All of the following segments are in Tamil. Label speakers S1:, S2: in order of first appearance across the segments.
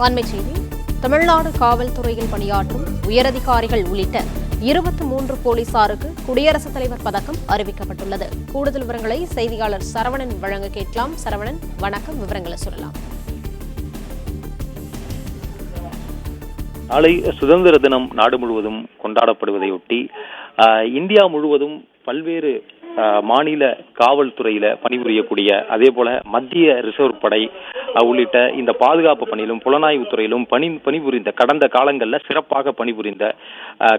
S1: அண்மைச் செய்தி. தமிழ்நாடு காவல்துறையில் பணியாற்றும் உயரதிகாரிகள் உள்ளிட்ட 23 போலீசாருக்கு குடியரசுத் தலைவர் பதக்கம் அறிவிக்கப்பட்டுள்ளது. கூடுதல் விவரங்களை செய்தியாளர் சரவணன் வழங்க கேட்கலாம். சரவணன், வணக்கம். விவரங்களை சொல்லலாம்.
S2: நாளை சுதந்திர தினம் நாடு முழுவதும் கொண்டாடப்படுவதையொட்டி இந்தியா முழுவதும் பல்வேறு மாநில காவல்துறையில பணிபுரியக்கூடிய, அதே போல மத்திய ரிசர்வ் படை உள்ளிட்ட இந்த பாதுகாப்பு பணியிலும் புலனாய்வு துறையிலும் பணிபுரிந்த கடந்த காலங்களில் சிறப்பாக பணிபுரிந்த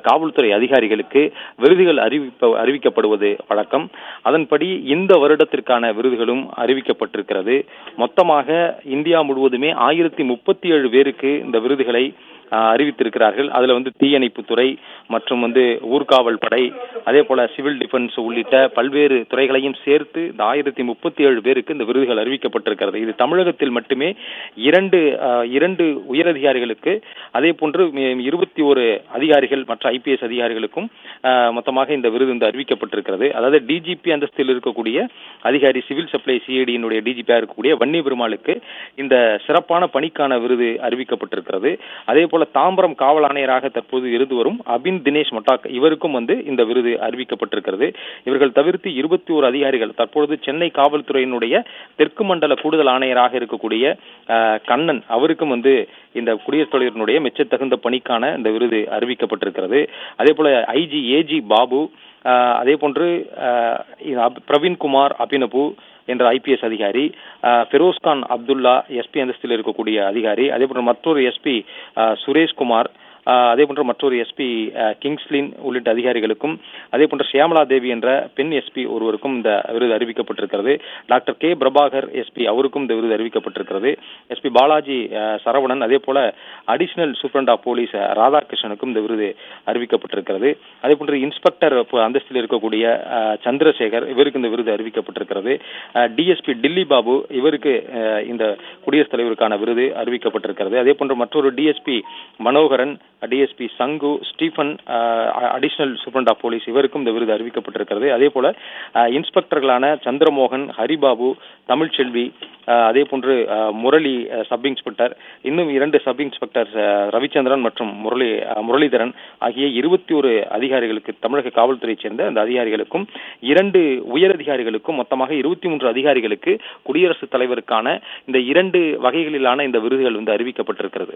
S2: காவல்துறை அதிகாரிகளுக்கு விருதுகள் அறிவிக்கப்படுவது வழக்கம். அதன்படி இந்த வருடத்திற்கான விருதுகளும் அறிவிக்கப்பட்டிருக்கிறது. மொத்தமாக இந்தியா முழுவதுமே 1037 பேருக்கு இந்த விருதுகளை அறிவித்திருக்கிறார்கள். அதுல தீயணைப்புத்துறை மற்றும் ஊர்காவல் படை, அதே போல சிவில் டிஃபென்ஸ் உள்ளிட்ட பல்வேறு துறைகளையும் சேர்த்து இந்த 1037 பேருக்கு இந்த விருதுகள் அறிவிக்கப்பட்டிருக்கிறது. இது தமிழகத்தில் மட்டுமே இரண்டு உயரதிகாரிகளுக்கு, அதே போன்று 21 அதிகாரிகள் மற்ற IPS அதிகாரிகளுக்கும் மொத்தமாக இந்த விருது அறிவிக்கப்பட்டிருக்கிறது. அதாவது டிஜிபி அந்தஸ்தில் இருக்கக்கூடிய அதிகாரி, சிவில் சப்ளை CID டிஜிபியா இருக்கக்கூடிய வன்னி பெருமாளுக்கு இந்த சிறப்பான பணிக்கான விருது அறிவிக்கப்பட்டிருக்கிறது. அதே போல தாம்பரம் காவல் ஆணையராக தற்போது இருந்து வரும் அபின் தினேஷ் மொட்டாக், இவருக்கும் இந்த விருது அறிவிக்கப்பட்டிருக்கிறது. இவர்கள் தவிர்த்து 21 அதிகாரிகள், தற்பொழுது சென்னை காவல்துறையினுடைய தெற்கு மண்டல கூடுதல் ஆணையராக இருக்கக்கூடிய கண்ணன், அவருக்கும் இந்த குடியரசுத் தலைவரினுடைய மெச்சத்தகுந்த பணிக்கான இந்த விருது அறிவிக்கப்பட்டிருக்கிறது. அதே போல AG பாபு, அதே போன்று பிரவீன்குமார் அபினபு என்ற IPS அதிகாரி, ஃபெரோஸ்கான் அப்துல்லா SP அந்தஸ்தில் இருக்கக்கூடிய அதிகாரி, அதே போன்ற மற்றொரு SP சுரேஷ்குமார், அதே போன்ற மற்றொரு SP கிங்ஸ்லின் உள்ளிட்ட அதிகாரிகளுக்கும், அதே போன்ற ஷியாமலா தேவி என்ற பெண் SP ஒருவருக்கும் இந்த விருது அறிவிக்கப்பட்டிருக்கிறது. டாக்டர் K பிரபாகர் SP, அவருக்கும் இந்த விருது அறிவிக்கப்பட்டிருக்கிறது. SP பாலாஜி சரவணன், அதே போல அடிஷனல் சூப்பரண்ட் ஆஃப் போலீஸ் ராதாகிருஷ்ணனுக்கும் இந்த விருது அறிவிக்கப்பட்டிருக்கிறது. அதே போன்று இன்ஸ்பெக்டர் அந்தஸ்தில் இருக்கக்கூடிய சந்திரசேகர், இவருக்கு இந்த விருது அறிவிக்கப்பட்டிருக்கிறது. DSP டில்லி பாபு, இவருக்கு இந்த குடியரசுத் தலைவருக்கான விருது அறிவிக்கப்பட்டிருக்கிறது. அதே போன்று மற்றொரு DSP Manoharan, DSP Sangu, Stephen, additional superintendent of police, இவருக்கும் இந்த விருது அறிவிக்கப்பட்டிருக்கிறது. அதே போல இன்ஸ்பெக்டர்களான சந்திரமோகன், ஹரிபாபு, தமிழ்ச்செல்வி, அதே போன்று முரளி சப் இன்ஸ்பெக்டர், இன்னும் 2 சப் இன்ஸ்பெக்டர் ரவிச்சந்திரன் மற்றும் முரளிதரன் ஆகிய 21 அதிகாரிகளுக்கு, தமிழக காவல்துறையைச் சேர்ந்த அந்த அதிகாரிகளுக்கும் 2 உயரதிகாரிகளுக்கும் மொத்தமாக 23 அதிகாரிகளுக்கு குடியரசுத் தலைவருக்கான இந்த 2 வகைகளிலான இந்த விருதுகள் அறிவிக்கப்பட்டிருக்கிறது.